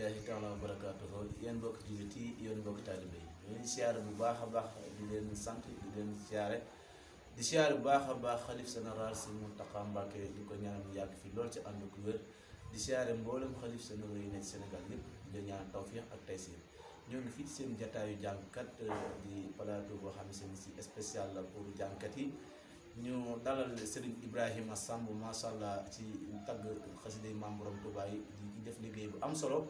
rahmatullahi taala wa barakaatuhu yéen mbokk jullit yi yéen mbokk taalibe yi ñu ngi siyaare bu baax a baax di leen sant di leen siyaare bu baax a baax xalif général si Mountakha Mbacké di ko ñaan mu yàgg fi lool ci ànd ak wér di siyaare mboolem xalif généraux yi nekk Sénégal yëpp di ñaan tawfiix ak taysiir ñoo ngi fii seen jataayu jàngkat di plateau boo xam ne si spécial la pour jàngkat yi ñu dalal Serigne Ibrahima Samb macha allah ci tagg xasida Maam Borom Tuubaa yi di def liggéey bu am solo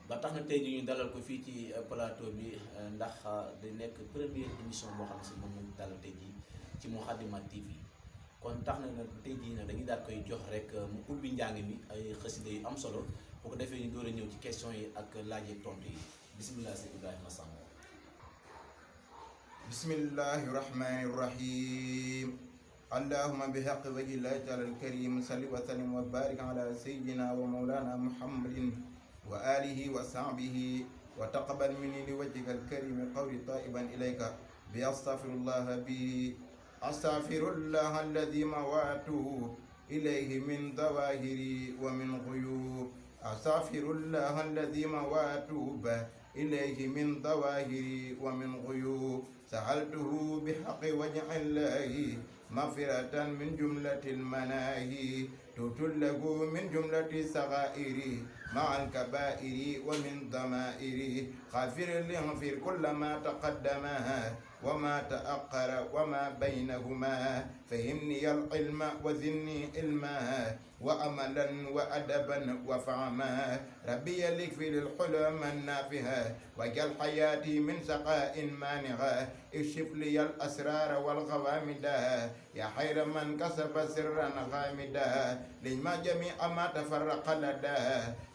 ba tax na tey jii ñu dalal ko fii ci plateau bi ndax di nekk première émission boo xam ne si moom lañu dalal tey jii ci Moukhaddamatoul TV kon tax na nag tey jii nag dañuy daal koy jox rek mu ubbi njàng mi ay xasida yu am solo bu ko defee ñu door a ñëw ci question yi ak laaj ak tontu yi bisimilah Serigne Ibrahima Samb. bismillahi rahmani rahim allahuma bihaqi wajhi llahi taala alkarim salli wa sallim wa barik ala sayyidina wa mawlana muhammadin wa alihi wa sahbihi wa taqabbal minni li wajhika alkarim qawli taiban ilayka bi astaghfirullah bi astaghfirullah alladhi mawatuhu ilayhi min dawahiri wa min ghuyub astaghfirullah alladhi mawatuhu ilayhi min dawahiri wa min ghuyub سألته بحق وجه الله مغفرة من جملة المناهي تؤت له من جملة الصغائر مع الكبائر ومن ضمائر غافر ليغفر كل ما تقدم وما تأخر وما بينهما فهمني العلم وزدني علما وأملا وأدبا وفهما ربي يكفي للحلم النافعة واجعل حياتي من سقاء مانعة اكشف لي الأسرار والغوامد يا خير من كسب سرا غامدا لما جميع ما تفرق لدى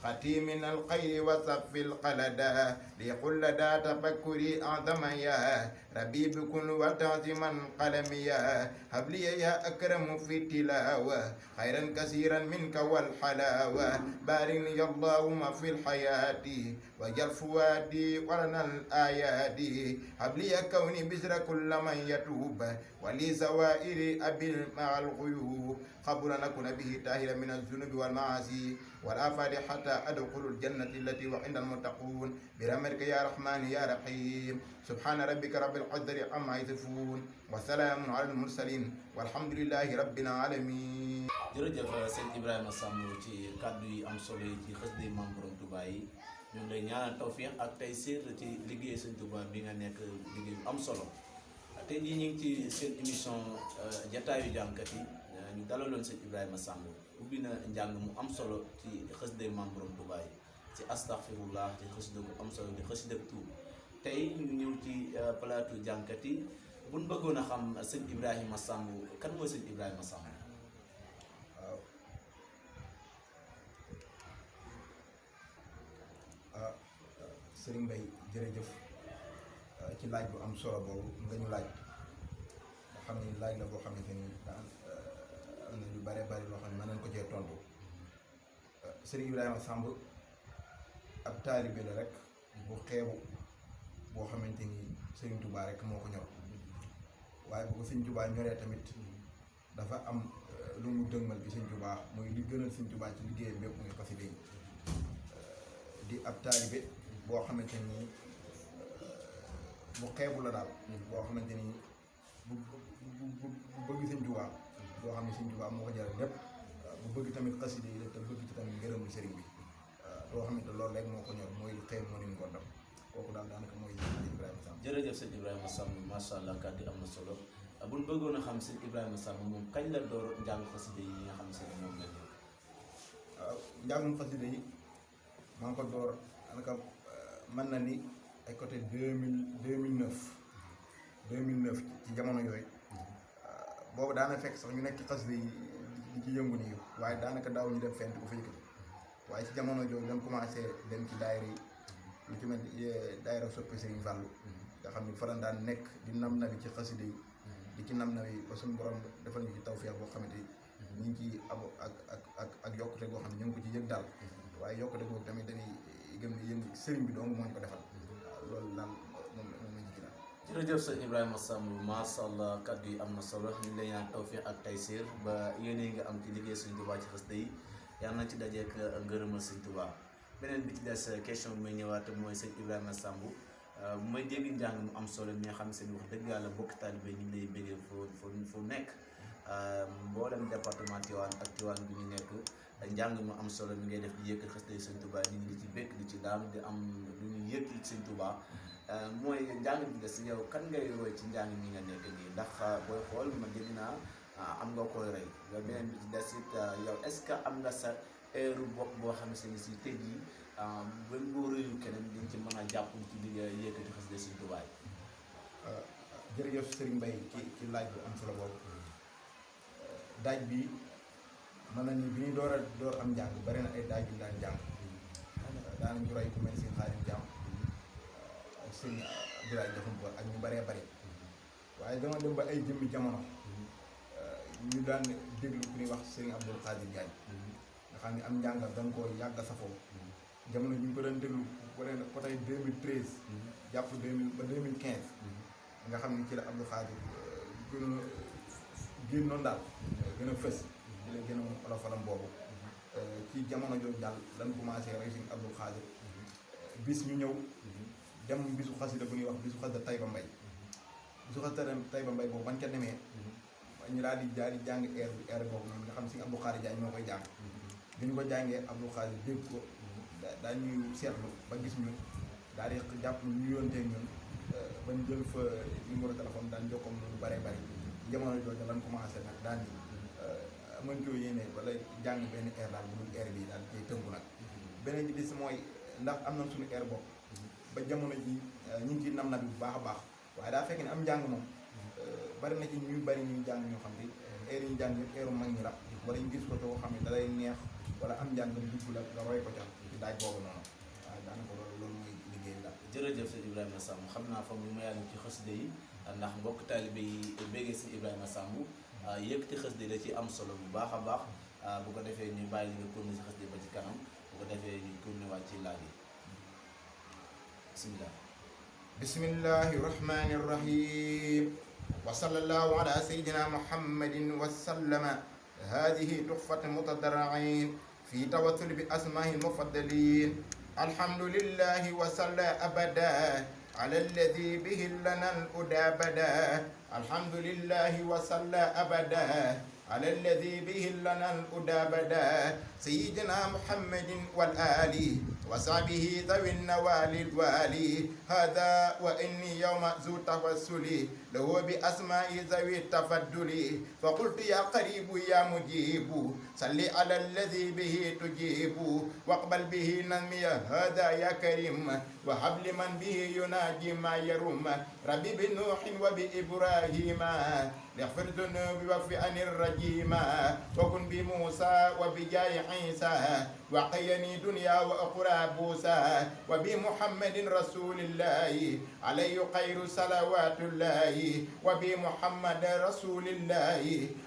ختي من الخير وصف القلدا ليقل لدى تفكري أعظم يا ربي بكل وتعظيما قلميا هب لي يا أكرم في التلاوة خيرا كثيرا منك والحلاوة بارك لي اللهم في الحياة وجل فؤادي ورنا الآيات هب لي كوني بشر كل من يتوب ولي زوائر أبي مع الغيوب قبل نكون به طاهرا من الذنوب والمعاصي والآفات حتى أدخل الجنة التي وعند المتقون برحمتك يا رحمن يا رحيم سبحان ربك رب العزة عما يصفون وسلام على المرسلين والحمد لله رب العالمين. jërëjëf sëñ Ibrahima Samb ci kàddu yi am solo yi ci xasida Maam Borom Tuubaa yi ñu ngi lay ñaanal tawfiix ak taysiir ci liggéey sëñ Tuubaa bi nga nekk liggéey bu am solo tey jii ñu ngi ci seen émission jataayu jàngkat yi ñu dalaloon sëñ Ibrahima Samb ubbi na njàng mu am solo ci xasida Maam Borom Tuubaa yi ci astaghfirullah ci xasida bu am solo di xasida tuub tey ñu ñëw ci plateau jàngkat yi bu ñu bëggoon a xam sëñ Ibrahima Samb kan mooy sëñ Ibrahima Samb. Serigne Mbaye jërëjëf ci laaj bu am solo boobu nga ñu laaj nga xam ni laaj la boo xamante ni am na lu bare bari loo xam ne mën nañ ko cee tontu Serigne Ibrahima Samb ab taalibe la rek bu xeebu boo xamante ni Serigne Touba rek moo ko ñor waaye bu ko Serigne Touba ñoree tamit dafa am lu mu dëgmal bi Serigne Touba mooy li gënal Serigne Touba ci liggéeyam bépp muy xasida yi di ab taalibe boo xamante ni bu xeebu la daal boo xamante ni bu bëgg Sëñ Tuubaa boo xam ne Sëñ Tuubaa moo ko jaral lépp bu bëgg tamit xasida yi te bëgg ci tamit ngërëmul sëriñ bi boo xamante loolu rek moo ko ñor mooy xëy moo nin ko dam kooku daal daanaka mooy Ibrahima Samb. jërëjëf sëñ Ibrahima Samb macha allah kàddu am na solo bu ñu bëggoon a xam sëñ Ibrahima Samb moom kañ la door njàng xasida yi nga xam ne moom la nekk. waaw njàngum xasida yi maa ngi ko door daanaka mën na ni ay côté 2009 ci jamono yooyu boobu daana fekk sax ñu nekk ci xasida yi di ci yëngu nii waaye daanaka daaw ñu dem fent ko fa yëkkati waaye ci jamono jooju dañ commencé dem ci daayira yi lu ci mel ni daayira soppe Serigne Fallou nga xam ni faran daan nekk di nam nabi ci xasida yi di ci nam nabi ba suñu borom defal ñu ci tawfeex boo xamante ni ñu ngi ci am ak yokkute boo xam ne ñu ngi ko ci yëg daal waaye yokkute boobu tamit dañuy gëm ne yëngu sëriñ bi dong moo ñu ko defal waaw loolu daal moom la ñu ci daal. jërëjëf sëñ Ibrahima Samb macha allah kàddu yi am na solo ñu ngi lay ñaan tawfiq ak taysiir ba yéene nga am ci liggéey Sëñ Tuubaa ci xasida yi yàlla na ci dajeek ngërëmal Sëñ Tuubaa beneen bi ci des question bi may ñëwaat mooy sëñ Ibrahima Samb bu may dégg njàng mu am solo mi nga xam seen wax dëgg yàlla bokk taalibe ñu ngi lay bëggee fu nekk mboolem département Tivaouane ak Tivaouane bi ñu nekk njàng mu am solo mi ngay def di yëkkat xasida sëñ Touba ñu ngi di ci békk di ci daanu di am lu ñu yëkk ci sëñ Touba mooy njàng bi des yow kan ngay roy ci njàng mi nga nekk nii ndax booy xool ma dégg naa am nga koy roy yow beneen bi ci des it yow est-ce que am nga sa heure bopp boo xam ne si tey jii ba boo royu keneen dañ ci mën a jàpp ci li nga yëkkati xasida sëñ Touba yi. jërëjëf Serigne Mbaye ci laaj bu am solo boobu daaj bi mën nañu bi ñuy door am njàng bari na ay daaj yu daan jàng daanañu roy ku mel ni seen Xaadim Jaam ak seen Abdoulaye Jaxumpa ak ñu baree bari waaye dama dem ba ay jëmmi jamono ñu daan déglu ku ñuy wax Serigne Abdoul Khadir Diagne nga xam ne am njàngal dañ koo yàgg safoo jamono ñu ngi ko doon déglu côté 2013 jàpp 2000 ba 2015 nga xam ne ci la Abdoul Khadir génnoon daal gën a fës di la gën a olofalam boobu ci jamono jooju daal lan commencé rey Serigne Abdoul Khadir bis ñu ñëw dem bisu xasida bu ñuy wax bisu xasida Taïba Mbaye bisu xasida Taïba Mbaye boobu bañ ca demee ñu daal di jàng air boobu noonu nga xam Serigne Abdoul Khadir Diagne moo koy jàng bi ñu ko jàngee Abdoul Khadir dégg ko daañuy seetlu ba gis ñu daal di jàpp ñu yónteeg ñun ba ñu jël fa numéro téléphone daan jokkoo lu bëree bëri jamono jooju lan commencé nag daan di mën coo yéene wala jàng benn air daal bu dul air bi daal cay tënku nag beneen bi des mooy ndax am na suñu air bopp ba jamono ji ñu ngi ciy nam na bi bu baax a baax waaye daa fekk ne am njàng moom bari na ci ñuy bari ñuy jàng ñoo xam ne air yi ñu jàng yëpp airu mag ñi la wala ñu gis ko te xam ne da lay neex wala am njàng dugg la nga roy ko ca ci daaj boobu noonu waaw daanaka loolu mooy liggéey daal. jërëjëf sëñ Ibrahima Samb xam naa foog ñu mayaat ci xasida yi ndax mbokk taalibe yi béggee sëñ Ibrahima Samb yëkkati xasida yi da ci am solo bu baax a baax bu ko defee ñu bàyyi li nga continuer si xasida ba ci kanam bu ko defee ñu continuer waat ci laaj yi bismillah. bismillahi rahmani rahim wa sallallahu ala sayyidina muhammadin wa sallama hadihi tuhfatu mutadarrin في توسل بأسماء المفضلين الحمد لله وصلى أبدا على الذي به لنا الهدى بدا الحمد لله وصلى أبدا على الذي به لنا الهدى بدا سيدنا محمد والآل وصحبه ذوي النوال الوالي هذا وإني يوم ذو توسلي له بأسماء ذوي التفضل فقلت يا قريب يا مجيب صل على الذي به تجيب واقبل به نمي هذا يا كريم وهب لمن به يناجي ما يروم ربي بنوح وبإبراهيم ليغفر ذنوبي واغفر عن الرجيم وكن بموسى وبجاه عيسى وقيني دنيا وأخرى بوسى وبمحمد رسول الله عليه خير صلوات الله وبمحمد رسول الله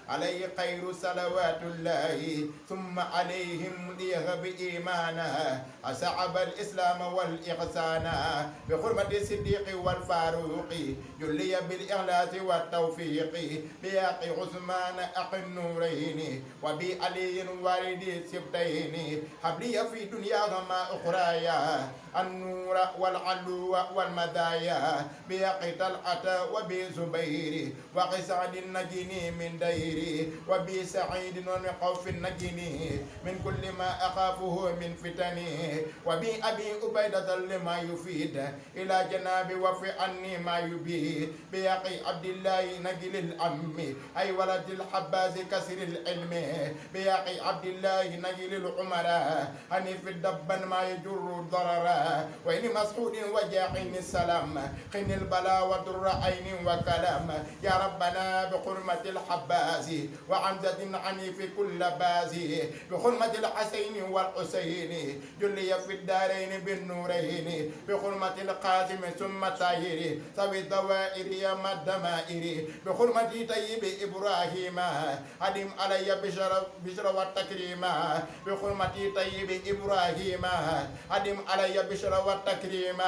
عليه خير صلوات الله ثم عليهم ليغب إيمانا أصعب الإسلام والإحسان بحرمة الصديق والفاروق جلي بالإخلاص والتوفيق بياقي عثمان أخي النورين وبعلي والد السبتين حبلي في دنيا وما أخرايا النور والعلو والمدايا بياقي طلعة وبزبير وقسعد النجني من ديري وبسعيد ومخوف النجني من كل ما أخافه من فتني وبأبي أبيدة لما يفيد إلى جنابي وفي عني ما يبيد بياقي عبد الله نجل الأم أي ولد الحباز كسر العلم بياقي عبد الله نجل العمراء أني في الدبا ما يجر ضررا وإن مسعود وجاحن السلام خن البلاء وضر عين وكلام يا ربنا بحرمة الحباز وعمزة عني في كل باز بحرمة الحسين والحسين جلي في الدارين بالنورين بحرمة القاسم ثم طاهر سوي الدوائر يا الدمائر بحرمة طيب إبراهيم أدم علي بشر والتكريم بحرمة طيب إبراهيم أدم علي بشرى والتكريم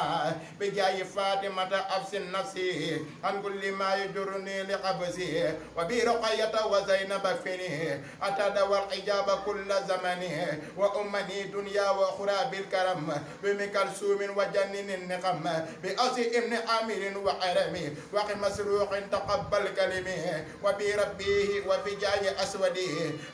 بجاي فاطمة أفس نفسي عن كل ما يجرني لقبسي وبرقية وزينب فني أتدوى الحجاب كل زمن وأمني دنيا وأخرى بالكرم بمكلسوم وجنن النقم بأسي ابن عامر وعرمي وقي مسروق تقبل كلمي وبربيه وبجاي أسودي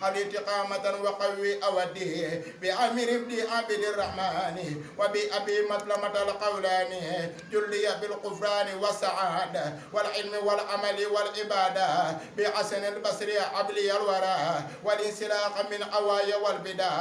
الاتقامة وقوي أودي بعامر بن عبد الرحمن وبأبي مسلمة القولاني جلي بالغفران والسعادة والعلم والعمل والعبادة بحسن البصري عبلي الورى والانسلاق من عوايا والبدع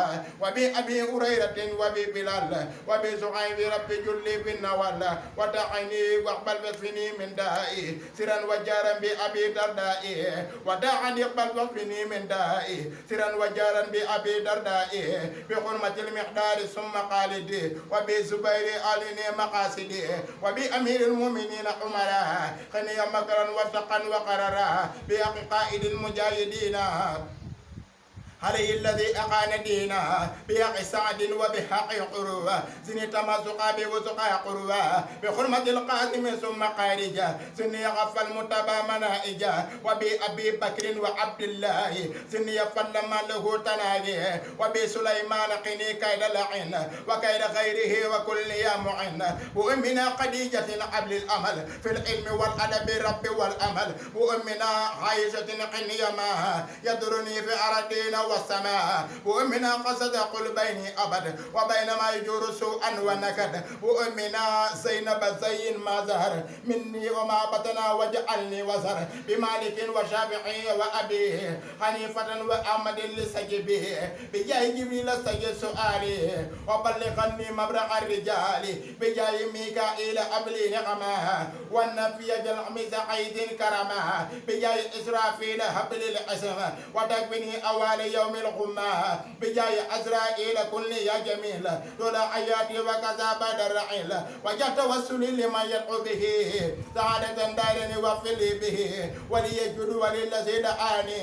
وبأبي هريرة وببلال وبزعيم رب جلي بالنوال ودعني واقبل بفني من دائي سرا وجارا بأبي دردائي ودعني اقبل بفني من دائي سرا وجارا بأبي دردائي بحرمة المقدار ثم قالدي وبزبير آلني مقاصدي وبأمير المؤمنين عمرا خني مكرا وثقا وقررا بحق قائد المجاهدين عليه الذي أقان دينا بحق سعد وبحق قروة زن تمازقا بوزقا قروة بحرمة القاسم ثم قارجة زن يغف المتبى منائجة وبأبي بكر وعبد الله زن يفل ما له تناجي وبسليمان قني كيد لعن وكيد غيره وكل يا معن وأمنا خديجة عبد الأمل في العلم والأدب رب والأمل وأمنا عائشة قني ما يدرني في أرضنا والسماء وأمنا قصد قلبين أبد وبينما يجور سوءا ونكد وأمنا زينب زين ما زهر مني وما بطنا وجعلني وزر بمالك وشافعي وأبيه حنيفة وأحمد لسجبه بجاه جبريل سجد سؤالي وبلغني مبرق الرجال بجاه ميكائيل أبلي نغما والنبي جلعمز عيد كرما بجاه إسرافيل هبل العسم وتكبني أوالي يوم القمة بجاي عزرائيل كل يا جميل لولا حياتي وكذا بدر رحيل وجدت وسلي لما يدعو به سعادة دارني وفلي به وليجد وللذي دعاني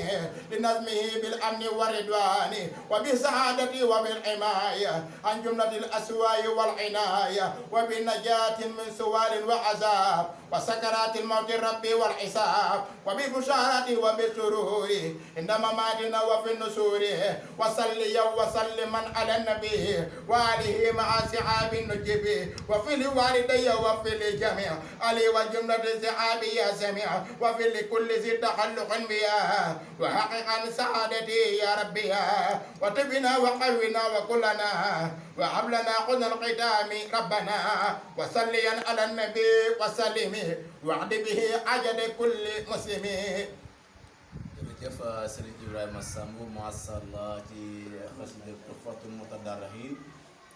لنظمه بالأمن والرضوان وبسعادتي وبالحماية عن جملة الأسواء والعناية وبنجاة من سوال وعذاب وسكرات الموت ربي والحساب وببشارتي وبسرور عندما ماتنا وفي النسور وصلي وسلم على النبي وآله مع صحاب النجب وفي الوالدي وفي الجميع علي وجملة صحابي يا سميع وفي لكل ذي تخلق بها وحققا سعادتي يا ربي وتبنا وقونا وكلنا وحبلنا قن القدام ربنا وصليا على النبي وسلم وعد به عجل كل مسلم. jërëjëf Serigne Ibrahima Samb macha allah ci xasida Tuhfatul Mutadarrihin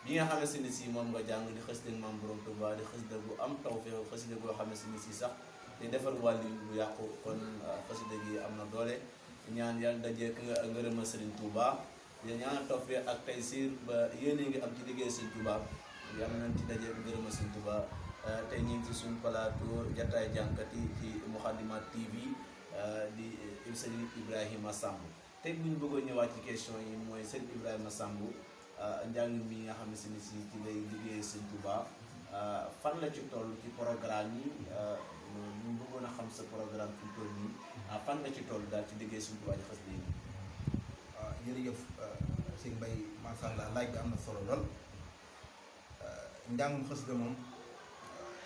bi nga xam ne si moom nga jàng di xasida Maam Borom Tuuba di xasida bu am tawfeex xasida boo xam ne si sax di defar wàllu bu yàqu kon xasida gi am na doole ñaan yàlla dajeek ngërëma Serigne Touba di ñaan tawfeex ak taysiir ba yéene ngi am ci liggéey Serigne Touba yàlla nañ ci dajeek ngërëma Serigne Touba tey ñu ngi ci suñu plateau Jotaay Jangkatt yi ci Moukhaddamatoul TV di Serigne Ibrahima Samb tey bu ñu bëggoon ñëwaat ci question yi mooy Serigne Ibrahima Samb njàng mi nga xam ne si ci lay liggéey Serigne Touba fan la ci toll ci programme yi ñu bëggoon a xam sa programme fi mu toll nii fan nga ci toll daal ci liggéey Serigne Touba ci xas bi jërëjëf sëñ Mbaye macha allah laaj bi am na solo lool njàngum xasida moom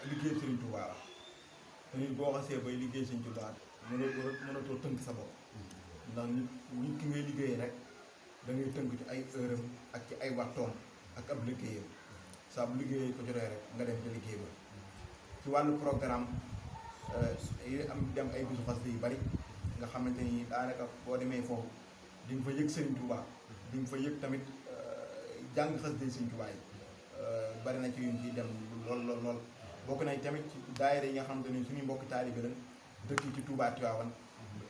liggéey Serigne Touba la te nit boo xasee bay liggéey Serigne Touba mënatoo tënk sa bopp ndax nit ki ngay liggéeyee rek da ngay tënk ci ay heure am ak ci ay waxtoom ak ab liggéeyam saa bu liggéeyee ko jotee rek nga dem ca liggéey ba ci wàllu programme yi am dem ay bisu xasida yu bari nga xamante ni daanaka boo demee foofu di nga fa yëg Serigne Touba di nga fa yëg tamit jàng xasida Serigne Touba yi bari na ci yuñ ciy dem lool bokk nañ tamit ci daayira yi nga xamante ni suñu mbokki taalibe lañ dëkk ci Touba Tivaouane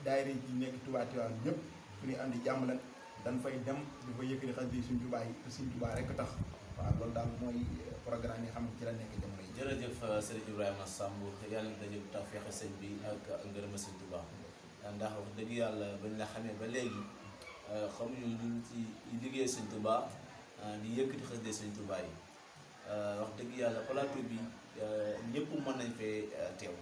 daayira yi ci nekk Touba Tivaouane ñëpp suñuy andi jàmm lañ dañ fay dem di fa yëkkati xasida Serigne Touba yi te Serigne Touba rek tax waaw loolu daal mooy programme yi xam ne ci la nekk jamono yi. jërëjëf Serigne Ibrahima Samb yàlla na daje tawfeex sëñ bi ak ngërëma Serigne Touba ndax wax dëgg yàlla bañ la xamee ba léegi xamuñu lu ci liggéey Serigne Touba di yëkkati xasida Sëriñ Tuubaa yi wax dëgg yàlla plateau bi ñëpp mën nañ fee teew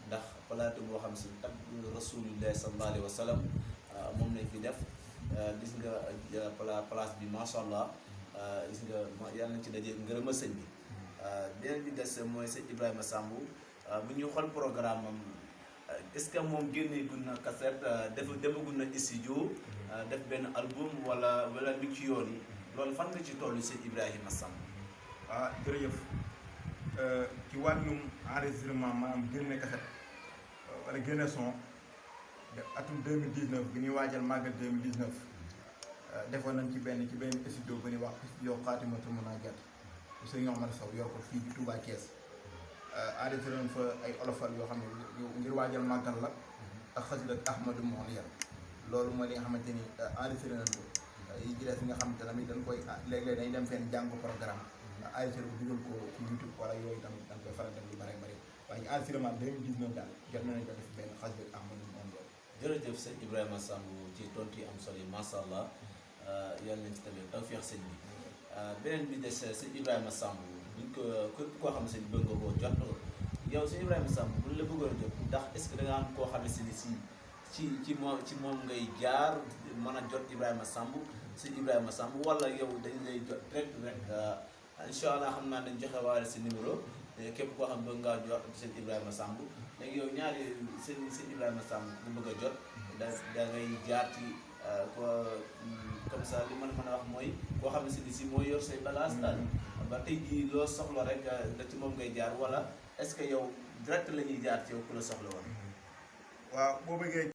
ndax plateau boo xam si tagg Rasulullah sallallahu alayhi wa sallam moom lañ fi def gis nga place bi macha allah gis nga yàlla nañ ci daje ngërëma sëñ bi beneen bi des mooy sëñ Ibrahima Samb bu ñuy xool programme am est-ce que moom génne gun na cassette demagul na studio def benn album wala mi ci yoon yi loolu fan nga ci toll sëñ Ibrahima Samb. jërëjëf ci wàllum enregistrement maanaam génne cassette wala génne son atum 2019 bi ñuy waajal màggal 2019 defoon nañ ci benn studio bu ñuy wax studio Xaatimatul Munaajaat Sëriñ Omar Sow yor ko fii ci Touba Thiès enregistré nañ fa ay olofal yoo xam ne ngir waajal màggal la ak xasida ak Ahmadou Mouhniyane loolu mooy li nga xamante ni enregistré nañ ko yi ci des nga xamante tamit dañ koy léeg-léeg dañuy dem fenn jàng ko programme enregistré ko dugal ko ci YouTube wala yooyu tamit dañ koy faral def lu bare bare waaye ñu enregistrement 2019 daal jot nañ ko def benn xasida ak Ahmadou Mouhniyane. jërëjëf sëñ Ibrahima Samb ci tontu yi am solo yi macha allah yàlla nañ ci tamit tawfeex sëñ bi beneen bi des sëñ Ibrahima Samb buñ ko képp koo xam ne sëñ bëgg nga koo jot yow sëñ Ibrahima Samb buñ la bëggoon a jot ndax est-ce que da nga am koo xam ne si ci moom ngay jaar mën a jot Ibrahima Samb sëñ Ibrahima Samb wala yow dañ lay jot rek incha allah xam naa dañ joxe waale si numéro képp koo xam bëgg ngaa jot sëñ Ibrahima Samb léegi yow ñaari sëñ Ibrahima Samb bu bëgg a jot da ngay jaar ci comme ça li ma mën a wax mooy koo xam ne si mooy yor say bagage daal ba tey jii loo soxla rek da ci moom ngay jaar wala est-ce que yow direct la ñuy jaar ci yow ku la soxla woon. waaw boo bëggee